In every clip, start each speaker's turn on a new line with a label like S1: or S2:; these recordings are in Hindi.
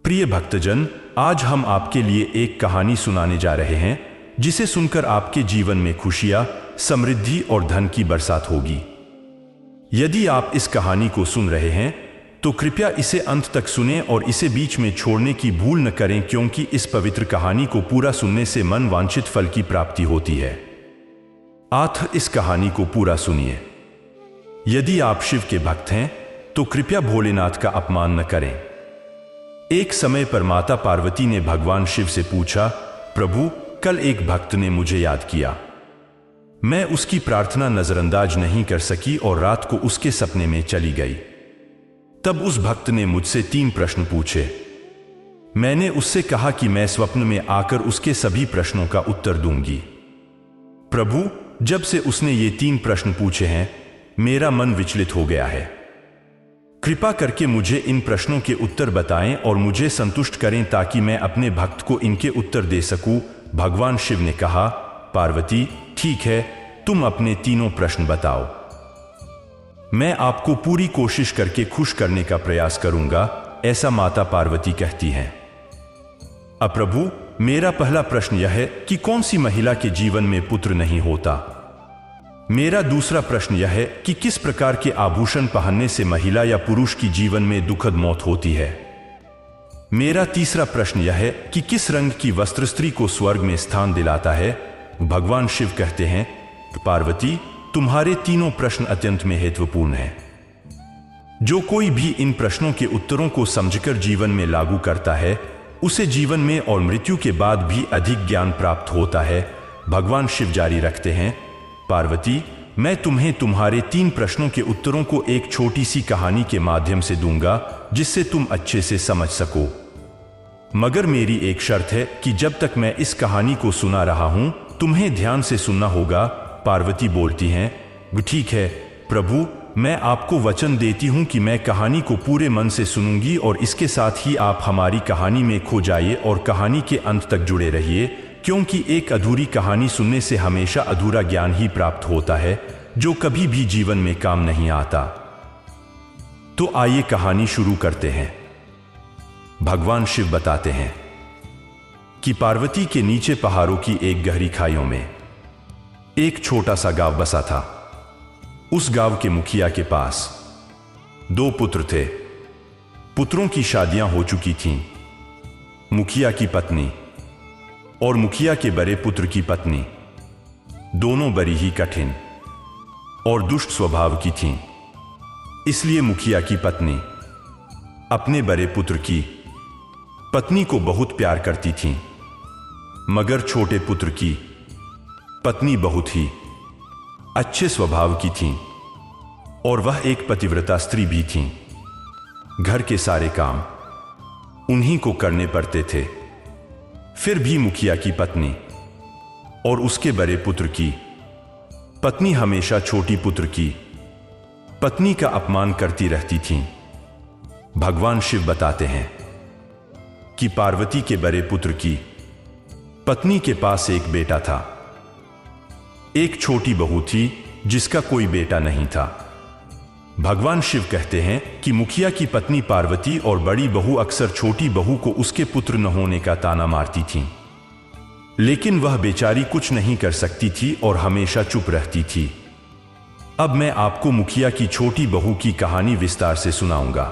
S1: प्रिय भक्तजन, आज हम आपके लिए एक कहानी सुनाने जा रहे हैं जिसे सुनकर आपके जीवन में खुशियां, समृद्धि और धन की बरसात होगी। यदि आप इस कहानी को सुन रहे हैं तो कृपया इसे अंत तक सुनें और इसे बीच में छोड़ने की भूल न करें, क्योंकि इस पवित्र कहानी को पूरा सुनने से मन वांछित फल की प्राप्ति होती है। आप इस कहानी को पूरा सुनिए। यदि आप शिव के भक्त हैं तो कृपया भोलेनाथ का अपमान न करें। एक समय पर माता पार्वती ने भगवान शिव से पूछा, प्रभु, कल एक भक्त ने मुझे याद किया। मैं उसकी प्रार्थना नजरअंदाज नहीं कर सकी और रात को उसके सपने में चली गई। तब उस भक्त ने मुझसे 3 प्रश्न पूछे। मैंने उससे कहा कि मैं स्वप्न में आकर उसके सभी प्रश्नों का उत्तर दूंगी। प्रभु, जब से उसने ये 3 प्रश्न पूछे हैं, मेरा मन विचलित हो गया है। कृपा करके मुझे इन प्रश्नों के उत्तर बताएं और मुझे संतुष्ट करें ताकि मैं अपने भक्त को इनके उत्तर दे सकूं। भगवान शिव ने कहा, पार्वती, ठीक है, तुम अपने 3 प्रश्न बताओ। मैं आपको पूरी कोशिश करके खुश करने का प्रयास करूंगा, ऐसा माता पार्वती कहती हैं। अब प्रभु, मेरा पहला प्रश्न यह है कि कौन सी महिला के जीवन में पुत्र नहीं होता। मेरा दूसरा प्रश्न यह है कि किस प्रकार के आभूषण पहनने से महिला या पुरुष की जीवन में दुखद मौत होती है। मेरा तीसरा प्रश्न यह है कि किस रंग की वस्त्र स्त्री को स्वर्ग में स्थान दिलाता है। भगवान शिव कहते हैं, पार्वती, तुम्हारे 3 प्रश्न अत्यंत महत्वपूर्ण हैं। जो कोई भी इन प्रश्नों के उत्तरों को समझकर जीवन में लागू करता है, उसे जीवन में और मृत्यु के बाद भी अधिक ज्ञान प्राप्त होता है। भगवान शिव जारी रखते हैं, पार्वती, मैं तुम्हें तुम्हारे 3 प्रश्नों के उत्तरों को एक छोटी सी कहानी के माध्यम से दूंगा जिससे तुम अच्छे से समझ सको। मगर मेरी एक शर्त है कि जब तक मैं इस कहानी को सुना रहा हूं, तुम्हें ध्यान से सुनना होगा। पार्वती बोलती हैं, ठीक है प्रभु, मैं आपको वचन देती हूं कि मैं कहानी को पूरे मन से सुनूंगी और इसके साथ ही आप हमारी कहानी में खो जाइए और कहानी के अंत तक जुड़े रहिए, क्योंकि एक अधूरी कहानी सुनने से हमेशा अधूरा ज्ञान ही प्राप्त होता है जो कभी भी जीवन में काम नहीं आता। तो आइए कहानी शुरू करते हैं। भगवान शिव बताते हैं कि पार्वती के नीचे पहाड़ों की एक गहरी खाइयों में एक छोटा सा गांव बसा था। उस गांव के मुखिया के पास 2 पुत्र थे। पुत्रों की शादियां हो चुकी थीं। मुखिया की पत्नी और मुखिया के बड़े पुत्र की पत्नी दोनों बड़ी ही कठिन और दुष्ट स्वभाव की थीं। इसलिए मुखिया की पत्नी अपने बड़े पुत्र की पत्नी को बहुत प्यार करती थी, मगर छोटे पुत्र की पत्नी बहुत ही अच्छे स्वभाव की थी और वह एक पतिव्रता स्त्री भी थी। घर के सारे काम उन्हीं को करने पड़ते थे। फिर भी मुखिया की पत्नी और उसके बड़े पुत्र की पत्नी हमेशा छोटी पुत्र की पत्नी का अपमान करती रहती थीं। भगवान शिव बताते हैं कि पार्वती के बड़े पुत्र की पत्नी के पास एक बेटा था। एक छोटी बहू थी जिसका कोई बेटा नहीं था। भगवान शिव कहते हैं कि मुखिया की पत्नी पार्वती और बड़ी बहू अक्सर छोटी बहू को उसके पुत्र न होने का ताना मारती थीं, लेकिन वह बेचारी कुछ नहीं कर सकती थी और हमेशा चुप रहती थी। अब मैं आपको मुखिया की छोटी बहू की कहानी विस्तार से सुनाऊंगा।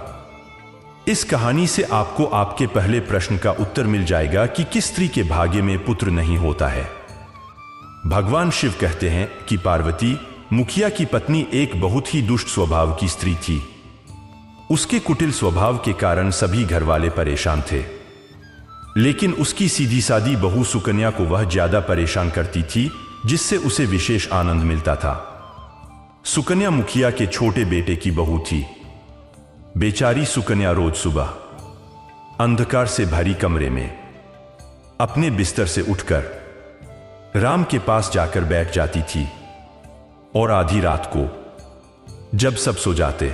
S1: इस कहानी से आपको आपके पहले प्रश्न का उत्तर मिल जाएगा कि किस स्त्री के भाग्य में पुत्र नहीं होता है। भगवान शिव कहते हैं कि पार्वती, मुखिया की पत्नी एक बहुत ही दुष्ट स्वभाव की स्त्री थी। उसके कुटिल स्वभाव के कारण सभी घरवाले परेशान थे, लेकिन उसकी सीधी सादी बहू सुकन्या को वह ज्यादा परेशान करती थी, जिससे उसे विशेष आनंद मिलता था। सुकन्या मुखिया के छोटे बेटे की बहू थी। बेचारी सुकन्या रोज सुबह अंधकार से भरी कमरे में अपने बिस्तर से उठकर राम के पास जाकर बैठ जाती थी और आधी रात को जब सब सो जाते,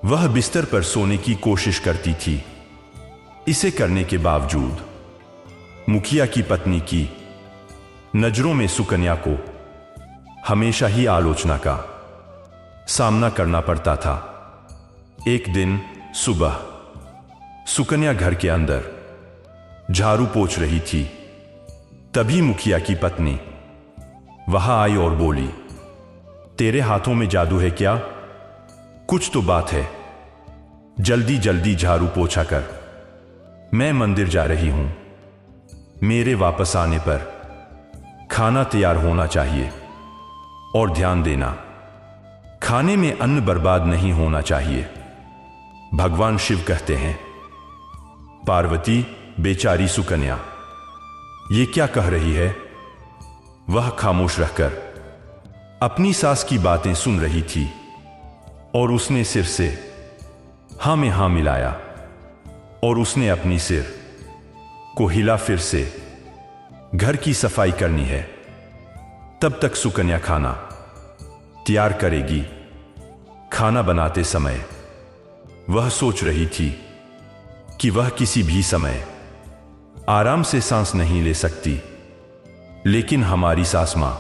S1: वह बिस्तर पर सोने की कोशिश करती थी। इसे करने के बावजूद मुखिया की पत्नी की नजरों में सुकन्या को हमेशा ही आलोचना का सामना करना पड़ता था। एक दिन सुबह सुकन्या घर के अंदर झाड़ू पोंछ रही थी। तभी मुखिया की पत्नी वहां आई और बोली, तेरे हाथों में जादू है क्या? कुछ तो बात है, जल्दी जल्दी झाड़ू पोंछा कर। मैं मंदिर जा रही हूं, मेरे वापस आने पर खाना तैयार होना चाहिए। और ध्यान देना, खाने में अन्न बर्बाद नहीं होना चाहिए, भगवान शिव कहते हैं। पार्वती, बेचारी सुकन्या ये क्या कह रही है? वह खामोश रहकर अपनी सास की बातें सुन रही थी और उसने सिर से हां में हां मिलाया और उसने अपनी सिर को हिला। फिर से घर की सफाई करनी है, तब तक सुकन्या खाना तैयार करेगी। खाना बनाते समय वह सोच रही थी कि वह किसी भी समय आराम से सांस नहीं ले सकती, लेकिन हमारी सास मां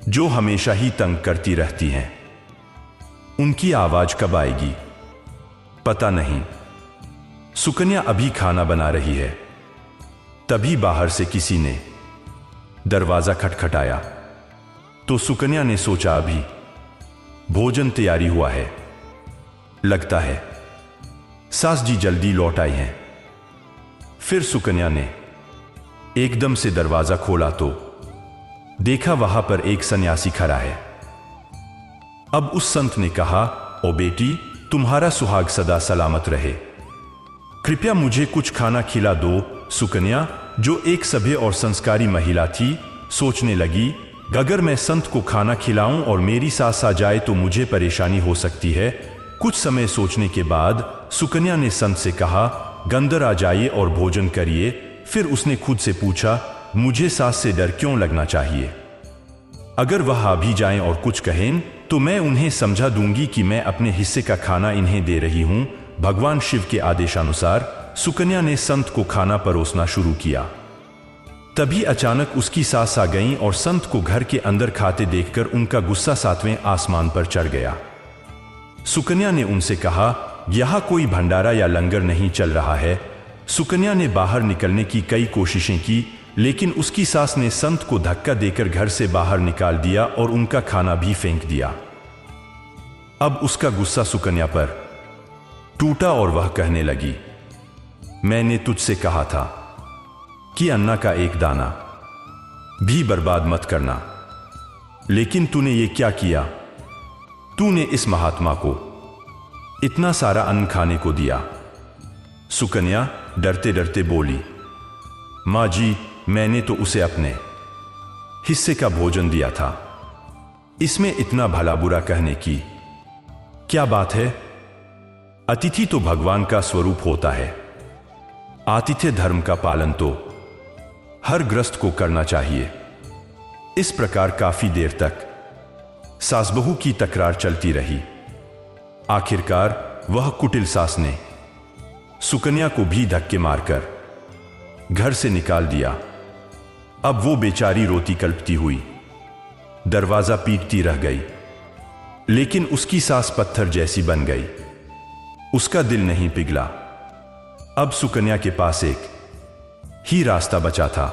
S1: जो हमेशा ही तंग करती रहती हैं, उनकी आवाज कब आएगी पता नहीं। सुकन्या अभी खाना बना रही है, तभी बाहर से किसी ने दरवाजा खटखटाया। तो सुकन्या ने सोचा अभी भोजन तैयारी हुआ है, लगता है सास जी जल्दी लौट आई हैं। फिर सुकन्या ने एकदम से दरवाजा खोला तो देखा वहां पर एक सन्यासी खड़ा है। अब उस संत ने कहा, ओ बेटी, तुम्हारा सुहाग सदा सलामत रहे, कृपया मुझे कुछ खाना खिला दो। सुकन्या, जो एक सभ्य और संस्कारी महिला थी, सोचने लगी, अगर मैं संत को खाना खिलाऊं और मेरी सास आ जाए तो मुझे परेशानी हो सकती है। कुछ समय सोचने के बाद सुकन्या ने संत से कहा, अंदर आ जाइए और भोजन करिए। फिर उसने खुद से पूछा, मुझे सास से डर क्यों लगना चाहिए? अगर वह आ भी जाएं और कुछ कहें तो मैं उन्हें समझा दूंगी कि मैं अपने हिस्से का खाना इन्हें दे रही हूं। भगवान शिव के आदेशानुसार सुकन्या ने संत को खाना परोसना शुरू किया। तभी अचानक उसकी सास आ गई और संत को घर के अंदर खाते देखकर उनका गुस्सा 7वें आसमान पर चढ़ गया। सुकन्या ने उनसे कहा, यहां कोई भंडारा या लंगर नहीं चल रहा है। सुकन्या ने बाहर निकलने की कई कोशिशें की, लेकिन उसकी सास ने संत को धक्का देकर घर से बाहर निकाल दिया और उनका खाना भी फेंक दिया। अब उसका गुस्सा सुकन्या पर टूटा और वह कहने लगी, मैंने तुझसे कहा था कि अन्ना का एक दाना भी बर्बाद मत करना, लेकिन तूने ये क्या किया? तूने इस महात्मा को इतना सारा अन्न खाने को दिया। सुकन्या डरते डरते बोली, मां जी, मैंने तो उसे अपने हिस्से का भोजन दिया था, इसमें इतना भला बुरा कहने की क्या बात है? अतिथि तो भगवान का स्वरूप होता है। आतिथ्य धर्म का पालन तो हर गृहस्थ को करना चाहिए। इस प्रकार काफी देर तक सास बहू की तकरार चलती रही। आखिरकार वह कुटिल सास ने सुकन्या को भी धक्के मारकर घर से निकाल दिया। अब वो बेचारी रोती कल्पती हुई दरवाजा पीटती रह गई, लेकिन उसकी सास पत्थर जैसी बन गई। उसका दिल नहीं पिघला। अब सुकन्या के पास एक ही रास्ता बचा था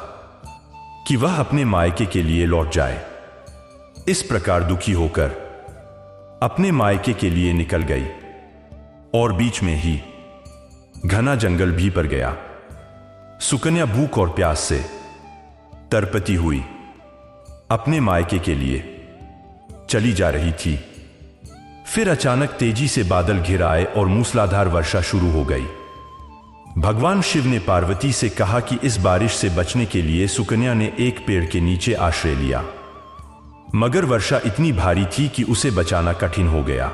S1: कि वह अपने मायके के लिए लौट जाए। इस प्रकार दुखी होकर अपने मायके के लिए निकल गई और बीच में ही घना जंगल भी पर गया। सुकन्या भूख और प्यास से तरपती हुई अपने मायके के लिए चली जा रही थी। फिर अचानक तेजी से बादल घिर आए और मूसलाधार वर्षा शुरू हो गई। भगवान शिव ने पार्वती से कहा कि इस बारिश से बचने के लिए सुकन्या ने एक पेड़ के नीचे आश्रय लिया, मगर वर्षा इतनी भारी थी कि उसे बचाना कठिन हो गया।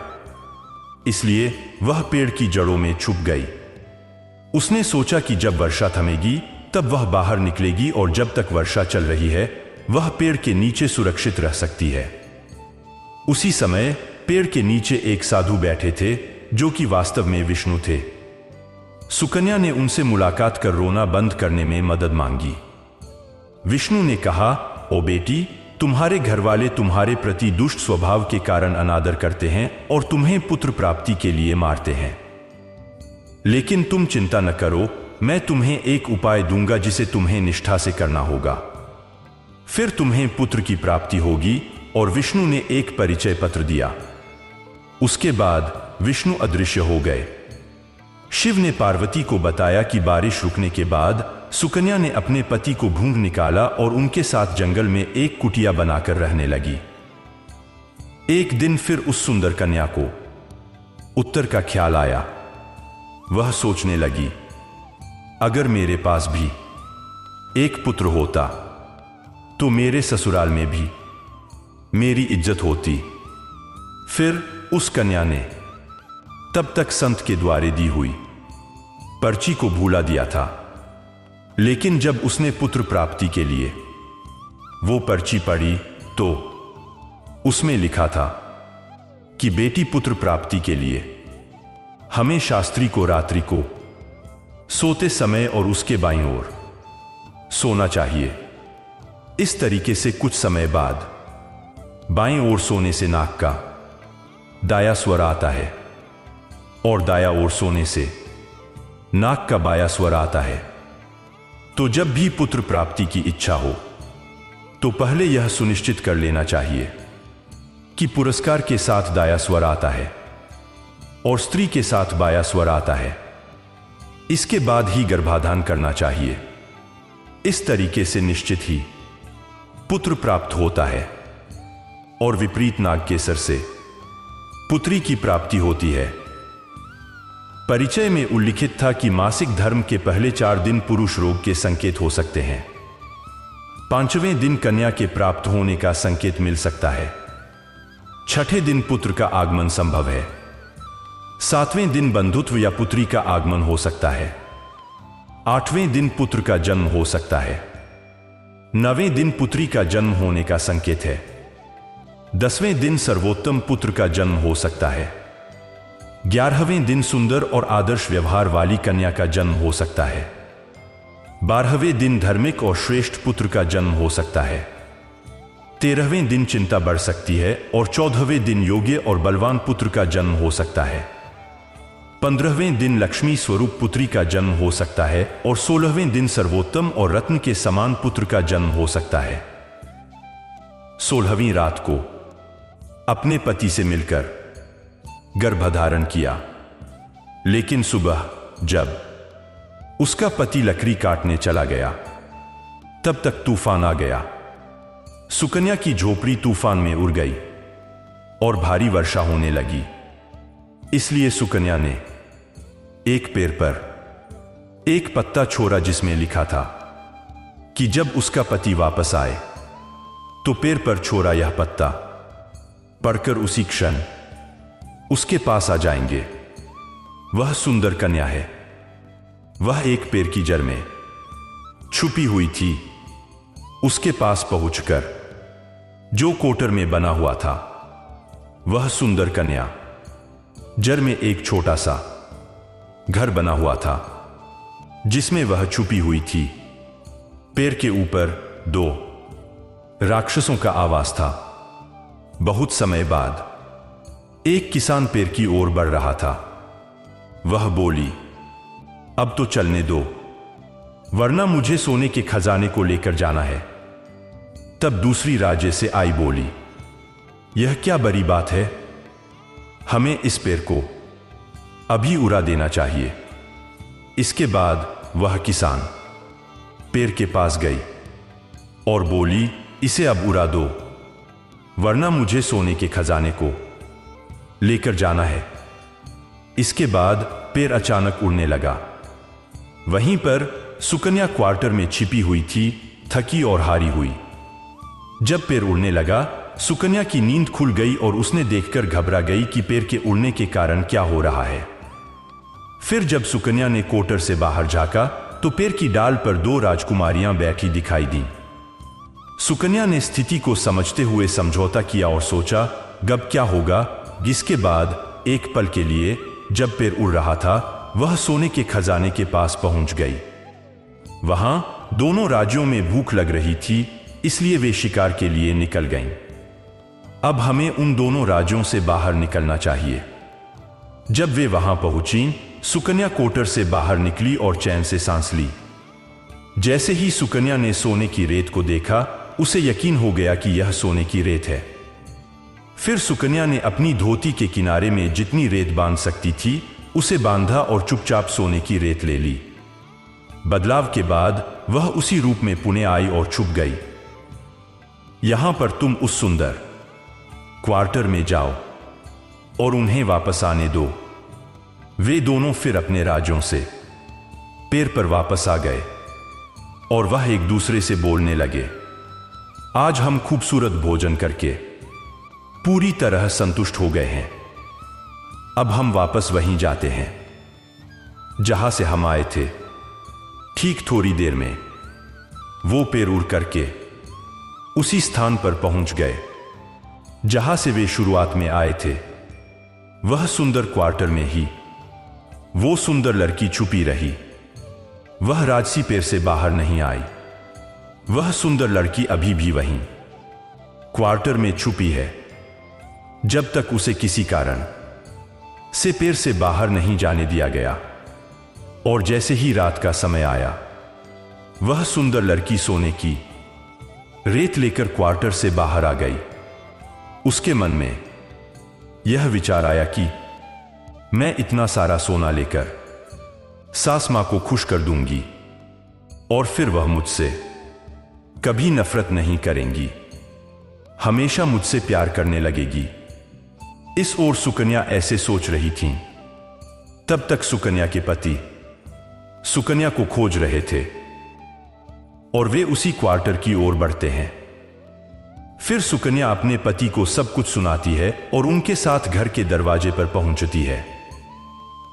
S1: इसलिए वह पेड़ की जड़ों में छुप गई। उसने सोचा कि जब वर्षा थमेगी तब वह बाहर निकलेगी और जब तक वर्षा चल रही है वह पेड़ के नीचे सुरक्षित रह सकती है। उसी समय पेड़ के नीचे एक साधु बैठे थे जो कि वास्तव में विष्णु थे। सुकन्या ने उनसे मुलाकात कर रोना बंद करने में मदद मांगी। विष्णु ने कहा, ओ बेटी, तुम्हारे घरवाले तुम्हारे प्रति दुष्ट स्वभाव के कारण अनादर करते हैं और तुम्हें पुत्र प्राप्ति के लिए मारते हैं। लेकिन तुम चिंता न करो, मैं तुम्हें एक उपाय दूंगा जिसे तुम्हें निष्ठा से करना होगा। फिर तुम्हें पुत्र की प्राप्ति होगी। और विष्णु ने एक परिचय पत्र दिया। उसके बाद विष्णु अदृश्य हो गए। शिव ने पार्वती को बताया कि बारिश रुकने के बाद सुकन्या ने अपने पति को ढूंढ निकाला और उनके साथ जंगल में एक कुटिया बनाकर रहने लगी। एक दिन फिर उस सुंदर कन्या को उत्तर का ख्याल आया। वह सोचने लगी, अगर मेरे पास भी एक पुत्र होता तो मेरे ससुराल में भी मेरी इज्जत होती। फिर उस कन्या ने तब तक संत के द्वारे दी हुई पर्ची को भूला दिया था, लेकिन जब उसने पुत्र प्राप्ति के लिए वो पर्ची पढ़ी तो उसमें लिखा था कि बेटी पुत्र प्राप्ति के लिए हमें शास्त्री को रात्रि को सोते समय और उसके बाईं ओर सोना चाहिए। इस तरीके से कुछ समय बाद बाईं ओर सोने से नाक का दाया स्वर आता है और दाया ओर सोने से नाक का बाया स्वर आता है। तो जब भी पुत्र प्राप्ति की इच्छा हो तो पहले यह सुनिश्चित कर लेना चाहिए कि पुरस्कार के साथ दाया स्वर आता है और स्त्री के साथ बाया स्वर आता है। इसके बाद ही गर्भाधान करना चाहिए। इस तरीके से निश्चित ही पुत्र प्राप्त होता है और विपरीत नाग केसर से पुत्री की प्राप्ति होती है। परिचय में उल्लिखित था कि मासिक धर्म के पहले 4 दिन पुरुष रोग के संकेत हो सकते हैं। 5वें दिन कन्या के प्राप्त होने का संकेत मिल सकता है। 6ठे दिन पुत्र का आगमन संभव है। 7वें दिन बंधुत्व या पुत्री का आगमन हो सकता है। 8वें दिन पुत्र का जन्म हो सकता है। 9वें दिन पुत्री का जन्म होने का संकेत है। 10वें दिन सर्वोत्तम पुत्र का जन्म हो सकता है। 11वें दिन सुंदर और आदर्श व्यवहार वाली कन्या का जन्म हो सकता है। 12वें दिन धार्मिक और श्रेष्ठ पुत्र का जन्म हो सकता है। 13वें दिन चिंता बढ़ सकती है और 14वें दिन योग्य और बलवान पुत्र का जन्म हो सकता है। 15वें दिन लक्ष्मी स्वरूप पुत्री का जन्म हो सकता है और 16वें दिन सर्वोत्तम और रत्न के समान पुत्र का जन्म हो सकता है। 16वीं रात को अपने पति से मिलकर गर्भधारण किया, लेकिन सुबह जब उसका पति लकड़ी काटने चला गया तब तक तूफान आ गया। सुकन्या की झोपड़ी तूफान में उड़ गई और भारी वर्षा होने लगी। इसलिए सुकन्या ने एक पेड़ पर एक पत्ता छोड़ा जिसमें लिखा था कि जब उसका पति वापस आए तो पेड़ पर छोड़ा यह पत्ता पढ़कर उसी क्षण उसके पास आ जाएंगे। वह सुंदर कन्या है। वह एक पेड़ की जड़ में छुपी हुई थी। उसके पास पहुंचकर जो कोटर में बना हुआ था, वह सुंदर कन्या जड़ में एक छोटा सा घर बना हुआ था जिसमें वह छुपी हुई थी। पेड़ के ऊपर 2 राक्षसों का आवाज था। बहुत समय बाद एक किसान पेड़ की ओर बढ़ रहा था। वह बोली, अब तो चलने दो, वरना मुझे सोने के खजाने को लेकर जाना है। तब दूसरी राज्य से आई बोली, यह क्या बड़ी बात है, हमें इस पेड़ को अभी उड़ा देना चाहिए। इसके बाद वह किसान पेड़ के पास गई और बोली, इसे अब उड़ा दो, वरना मुझे सोने के खजाने को लेकर जाना है। इसके बाद पेड़ अचानक उड़ने लगा। वहीं पर सुकन्या क्वार्टर में छिपी हुई थी, थकी और हारी हुई। जब पेड़ उड़ने लगा, सुकन्या की नींद खुल गई और उसने देखकर घबरा गई कि पेड़ के उड़ने के कारण क्या हो रहा है। फिर जब सुकन्या ने कोटर से बाहर झांका तो पेड़ की डाल पर 2 राजकुमारियां बैठी दिखाई दी। सुकन्या ने स्थिति को समझते हुए समझौता किया और सोचा, अब क्या होगा। जिसके बाद एक पल के लिए जब पेड़ उड़ रहा था, वह सोने के खजाने के पास पहुंच गई। वहां दोनों राज्यों में भूख लग रही थी, इसलिए वे शिकार के लिए निकल गईं। अब हमें उन दोनों राज्यों से बाहर निकलना चाहिए। जब वे वहां पहुंची सुकन्या क्वार्टर से बाहर निकली और चैन से सांस ली। जैसे ही सुकन्या ने सोने की रेत को देखा, उसे यकीन हो गया कि यह सोने की रेत है। फिर सुकन्या ने अपनी धोती के किनारे में जितनी रेत बांध सकती थी उसे बांधा और चुपचाप सोने की रेत ले ली। बदलाव के बाद वह उसी रूप में पुणे आई और छुप गई। यहां पर तुम उस सुंदर क्वार्टर में जाओ और उन्हें वापस आने दो। वे दोनों फिर अपने राज्यों से पैर पर वापस आ गए और वह एक दूसरे से बोलने लगे, आज हम खूबसूरत भोजन करके पूरी तरह संतुष्ट हो गए हैं। अब हम वापस वहीं जाते हैं जहां से हम आए थे। ठीक थोड़ी देर में वो पैर उड़ करके उसी स्थान पर पहुंच गए जहां से वे शुरुआत में आए थे। वह सुंदर क्वार्टर में ही वो सुंदर लड़की छुपी रही। वह राजसी पैर से बाहर नहीं आई। वह सुंदर लड़की अभी भी वहीं क्वार्टर में छुपी है, जब तक उसे किसी कारण से पैर से बाहर नहीं जाने दिया गया। और जैसे ही रात का समय आया, वह सुंदर लड़की सोने की रेत लेकर क्वार्टर से बाहर आ गई। उसके मन में यह विचार आया कि मैं इतना सारा सोना लेकर सास मां को खुश कर दूंगी और फिर वह मुझसे कभी नफरत नहीं करेंगी, हमेशा मुझसे प्यार करने लगेगी। इस ओर सुकन्या ऐसे सोच रही थी। तब तक सुकन्या के पति सुकन्या को खोज रहे थे और वे उसी क्वार्टर की ओर बढ़ते हैं। फिर सुकन्या अपने पति को सब कुछ सुनाती है और उनके साथ घर के दरवाजे पर पहुंचती है।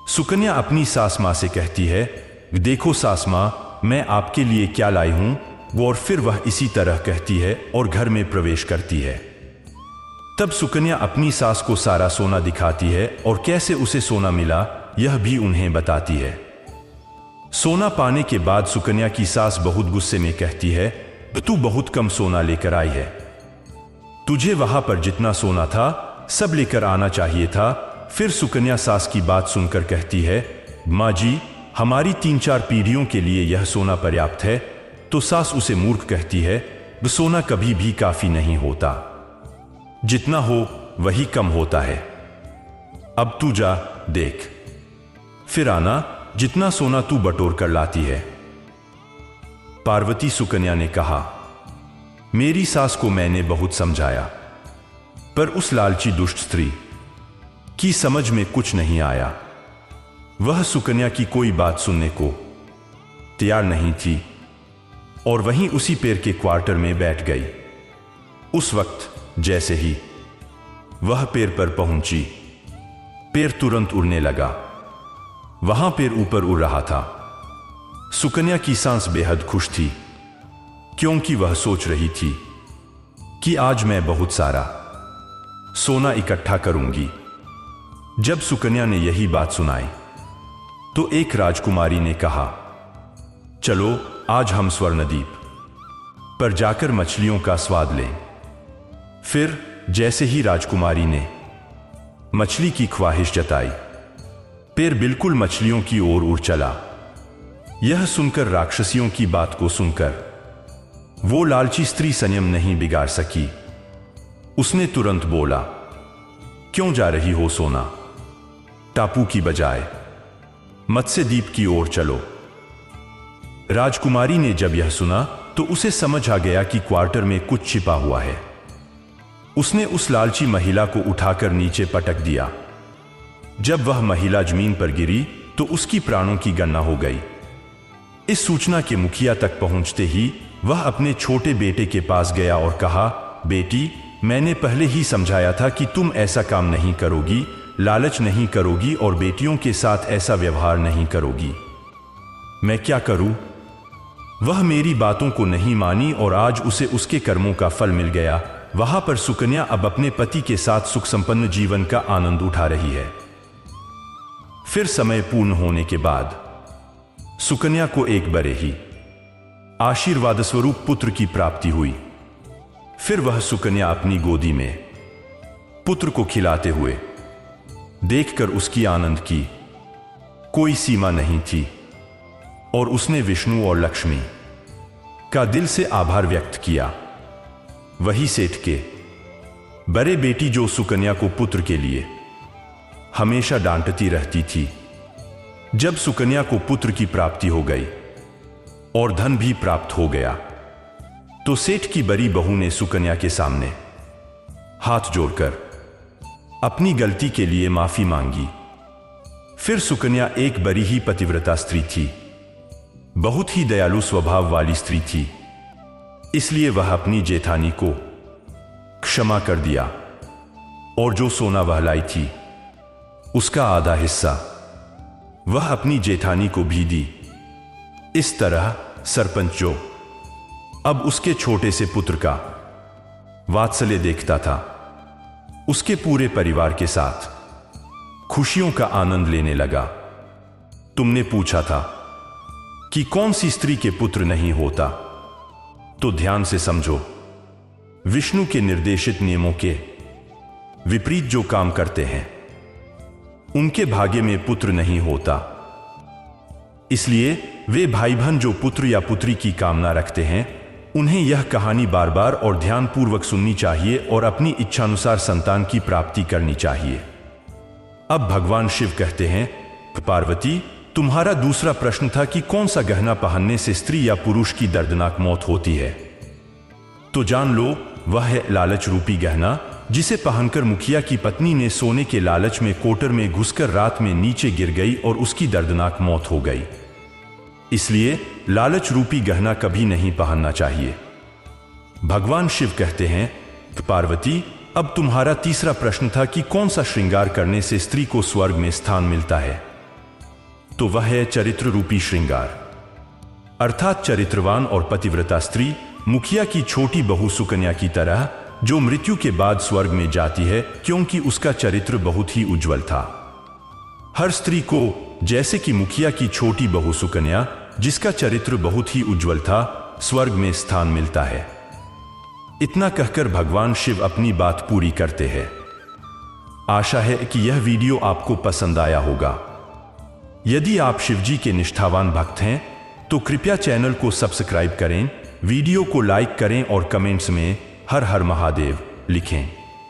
S1: सुकन्या अपनी सास मां से कहती है, देखो सास मां, मैं आपके लिए क्या लाई हूं। और फिर वह इसी तरह कहती है और घर में प्रवेश करती है। तब सुकन्या अपनी सास को सारा सोना दिखाती है और कैसे उसे सोना मिला यह भी उन्हें बताती है। सोना पाने के बाद सुकन्या की सास बहुत गुस्से में कहती है, तू बहुत कम सोना लेकर आई है। तुझे वहां पर जितना सोना था सब लेकर आना चाहिए था। फिर सुकन्या सास की बात सुनकर कहती है, माँ जी, हमारी 3-4 पीढ़ियों के लिए यह सोना पर्याप्त है। तो सास उसे मूर्ख कहती है, सोना कभी भी काफी नहीं होता, जितना हो वही कम होता है। अब तू जा देख, फिर आना, जितना सोना तू बटोर कर लाती है। पार्वती सुकन्या ने कहा, मेरी सास को मैंने बहुत समझाया, पर उस लालची दुष्ट स्त्री की समझ में कुछ नहीं आया। वह सुकन्या की कोई बात सुनने को तैयार नहीं थी और वहीं उसी पैर के क्वार्टर में बैठ गई। उस वक्त जैसे ही वह पैर पर पहुंची, पैर तुरंत उड़ने लगा। वहां पैर ऊपर उड़ रहा था। सुकन्या की सांस बेहद खुश थी, क्योंकि वह सोच रही थी कि आज मैं बहुत सारा सोना इकट्ठा करूंगी। जब सुकन्या ने यही बात सुनाई तो एक राजकुमारी ने कहा, चलो आज हम स्वर्णद्वीप पर जाकर मछलियों का स्वाद लें। फिर जैसे ही राजकुमारी ने मछली की ख्वाहिश जताई, पैर बिल्कुल मछलियों की ओर उड़ चला। यह सुनकर राक्षसियों की बात को सुनकर वो लालची स्त्री संयम नहीं बिगाड़ सकी। उसने तुरंत बोला, क्यों जा रही हो सोना? टापू की बजाय मत्स्य द्वीप की ओर चलो। राजकुमारी ने जब यह सुना तो उसे समझ आ गया कि क्वार्टर में कुछ छिपा हुआ है। उसने उस लालची महिला को उठाकर नीचे पटक दिया। जब वह महिला जमीन पर गिरी तो उसकी प्राणों की गणना हो गई। इस सूचना के मुखिया तक पहुंचते ही वह अपने छोटे बेटे के पास गया और कहा, बेटी, मैंने पहले ही समझाया था कि तुम ऐसा काम नहीं करोगी, लालच नहीं करोगी और बेटियों के साथ ऐसा व्यवहार नहीं करोगी। मैं क्या करूं? वह मेरी बातों को नहीं मानी और आज उसे उसके कर्मों का फल मिल गया। वहां पर सुकन्या अब अपने पति के साथ सुख संपन्न जीवन का आनंद उठा रही है। फिर समय पूर्ण होने के बाद सुकन्या को एक बड़े ही आशीर्वाद स्वरूप पुत्र की प्राप्ति हुई। फिर वह सुकन्या अपनी गोदी में पुत्र को खिलाते हुए देखकर उसकी आनंद की कोई सीमा नहीं थी और उसने विष्णु और लक्ष्मी का दिल से आभार व्यक्त किया। वही सेठ के बड़े बेटी जो सुकन्या को पुत्र के लिए हमेशा डांटती रहती थी। जब सुकन्या को पुत्र की प्राप्ति हो गई और धन भी प्राप्त हो गया तो सेठ की बड़ी बहू ने सुकन्या के सामने हाथ जोड़कर अपनी गलती के लिए माफी मांगी। फिर सुकन्या एक बड़ी ही पतिव्रता स्त्री थी, बहुत ही दयालु स्वभाव वाली स्त्री थी, इसलिए वह अपनी जेठानी को क्षमा कर दिया और जो सोना वह लाई थी उसका आधा हिस्सा वह अपनी जेठानी को भी दी। इस तरह सरपंच जो अब उसके छोटे से पुत्र का वात्सल्य देखता था, उसके पूरे परिवार के साथ खुशियों का आनंद लेने लगा। तुमने पूछा था कि कौन सी स्त्री के पुत्र नहीं होता, तो ध्यान से समझो। विष्णु के निर्देशित नियमों के विपरीत जो काम करते हैं उनके भाग्य में पुत्र नहीं होता। इसलिए वे भाई बहन जो पुत्र या पुत्री की कामना रखते हैं उन्हें यह कहानी बार बार और ध्यानपूर्वक सुननी चाहिए और अपनी इच्छानुसार संतान की प्राप्ति करनी चाहिए। अब भगवान शिव कहते हैं, पार्वती, तुम्हारा दूसरा प्रश्न था कि कौन सा गहना पहनने से स्त्री या पुरुष की दर्दनाक मौत होती है। तो जान लो, वह है लालच रूपी गहना, जिसे पहनकर मुखिया की पत्नी ने सोने के लालच में कोटर में घुसकर रात में नीचे गिर गई और उसकी दर्दनाक मौत हो गई। इसलिए लालच रूपी गहना कभी नहीं पहनना चाहिए। भगवान शिव कहते हैं, पार्वती, अब तुम्हारा तीसरा प्रश्न था कि कौन सा श्रृंगार करने से स्त्री को स्वर्ग में स्थान मिलता है। तो वह है चरित्र रूपी श्रृंगार, अर्थात चरित्रवान और पतिव्रता स्त्री मुखिया की छोटी बहू सुकन्या की तरह, जो मृत्यु के बाद स्वर्ग में जाती है क्योंकि उसका चरित्र बहुत ही उज्जवल था। हर स्त्री को, जैसे कि मुखिया की छोटी बहू सुकन्या जिसका चरित्र बहुत ही उज्जवल था, स्वर्ग में स्थान मिलता है। इतना कहकर भगवान शिव अपनी बात पूरी करते हैं। आशा है कि यह वीडियो आपको पसंद आया होगा। यदि आप शिवजी के निष्ठावान भक्त हैं तो कृपया चैनल को सब्सक्राइब करें, वीडियो को लाइक करें और कमेंट्स में हर हर महादेव लिखें।